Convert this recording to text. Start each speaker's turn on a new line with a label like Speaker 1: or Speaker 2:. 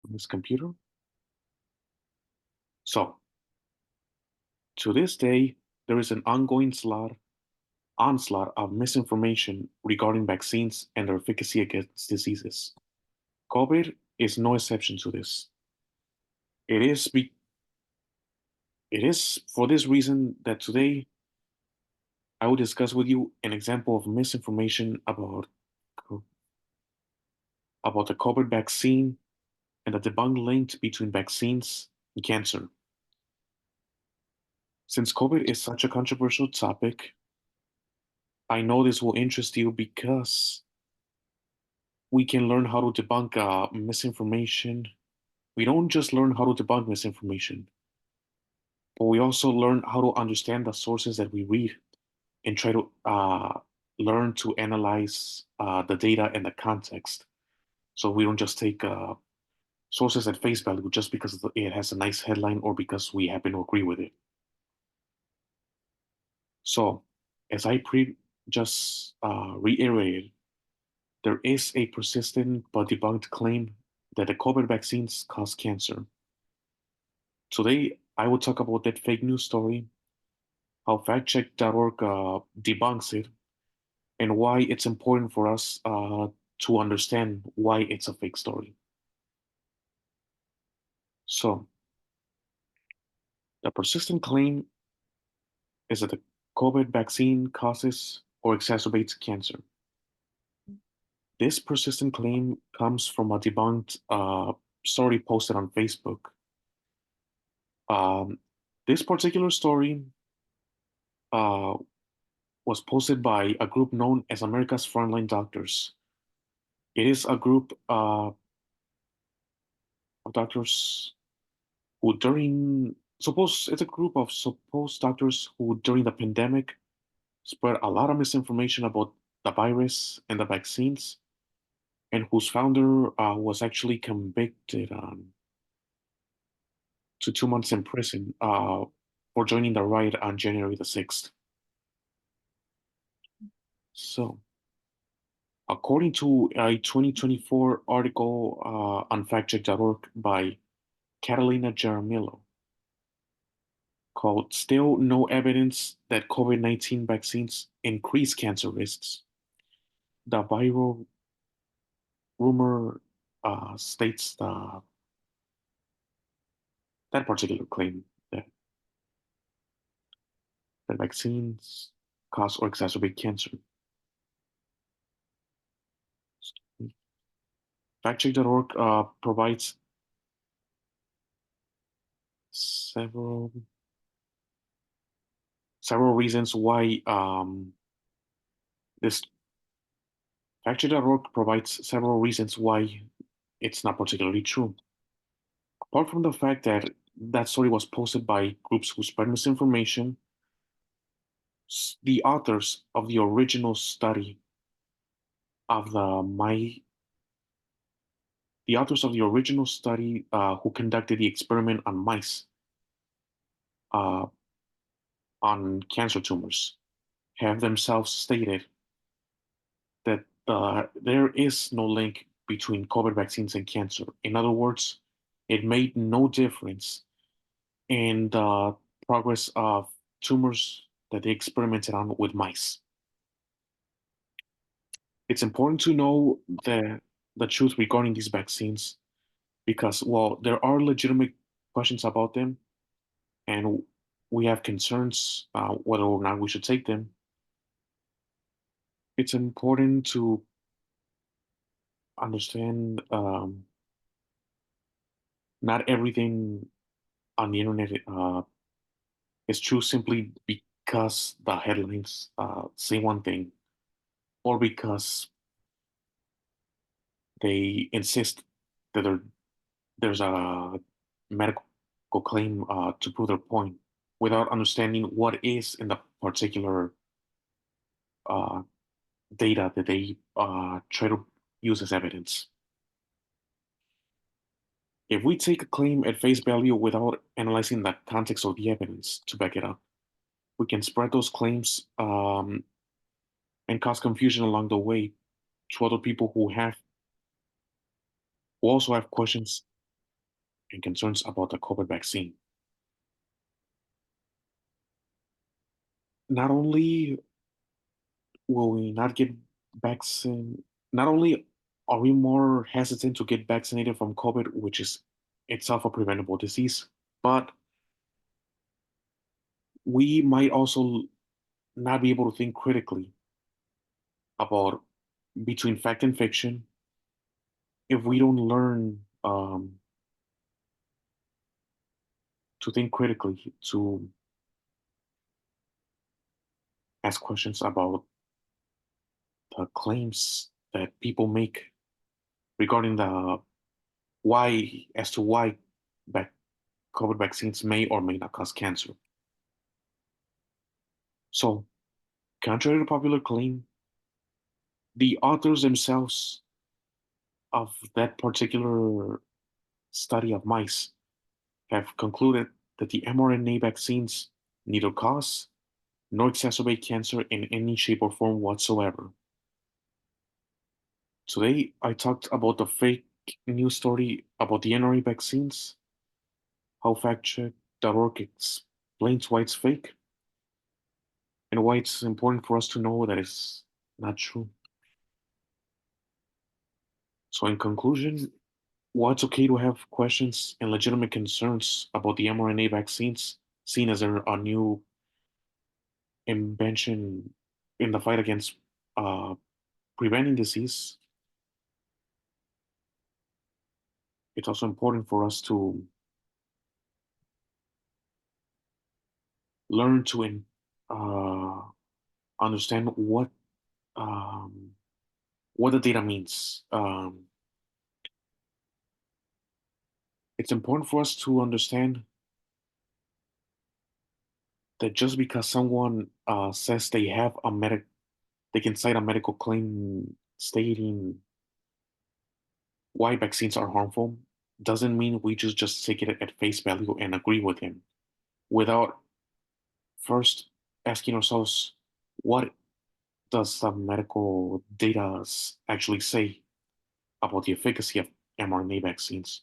Speaker 1: on this computer. So, to this day, there is an ongoing onslaught of misinformation regarding vaccines and their efficacy against diseases. COVID is no exception to this. It is be, it is for this reason that today I will discuss with you an example of misinformation about the COVID vaccine and the debunked link between vaccines and cancer. Since COVID is such a controversial topic, I know this will interest you because we can learn how to debunk misinformation. We don't just learn how to debunk misinformation, but we also learn how to understand the sources that we read and try to learn to analyze the data and the context. So we don't just take sources at face value just because it has a nice headline or because we happen to agree with it. So, as I just reiterated, there is a persistent but debunked claim that the COVID vaccines cause cancer. Today, I will talk about that fake news story, how factcheck.org debunks it, and why it's important for us to understand why it's a fake story. So, the persistent claim is that the COVID vaccine causes or exacerbates cancer. This persistent claim comes from a debunked story posted on Facebook. Um, this particular story uh, was posted by a group known as America's Frontline Doctors. It is a group of doctors who it's a group of supposed doctors who during the pandemic spread a lot of misinformation about the virus and the vaccines, and whose founder was actually convicted to 2 months in prison for joining the riot on January the 6th. So, according to a 2024 article on factcheck.org by Catalina Jaramillo called Still No Evidence That COVID-19 Vaccines Increase Cancer Risks, the viral rumor states that particular claim that vaccines cause or exacerbate cancer. Factcheck.org provides several reasons why this Factcheck.org provides several reasons why it's not particularly true. Apart from the fact that that story was posted by groups who spread misinformation, the authors of the original study of the authors of the original study who conducted the experiment on mice uh, on cancer tumors have themselves stated that there is no link between COVID vaccines and cancer. In other words, it made no difference in the progress of tumors that they experimented on with mice. It's important to know the truth regarding these vaccines because, while there are legitimate questions about them and we have concerns whether or not we should take them, it's important to understand not everything on the internet is true simply because the headlines say one thing or because they insist that there's a medical claim to prove their point without understanding what is in the particular uh, data that they try to use as evidence. If we take a claim at face value without analyzing the context of the evidence to back it up, we can spread those claims and cause confusion along the way to other people who also have questions and concerns about the COVID vaccine. Not only will we not get vaccine, not only are we more hesitant to get vaccinated from COVID, which is itself a preventable disease, but we might also not be able to think critically about between fact and fiction if we don't learn to think critically, to ask questions about the claims that people make regarding the why, as to why COVID vaccines may or may not cause cancer. So, contrary to popular claim, the authors themselves of that particular study of mice have concluded that the mRNA vaccines neither cause nor exacerbate cancer in any shape or form whatsoever. Today, I talked about the fake news story about the mRNA vaccines, how factcheck.org explains why it's fake, and why it's important for us to know that it's not true. So, in conclusion, while it's okay to have questions and legitimate concerns about the mRNA vaccines, seen as a new invention in the fight against uh, preventing disease, it's also important for us to learn to uh, understand um, what the data means. It's important for us to understand that just because someone says they can cite a medical claim stating why vaccines are harmful, doesn't mean we just take it at face value and agree with him without first asking ourselves, what does the medical data actually say about the efficacy of mRNA vaccines?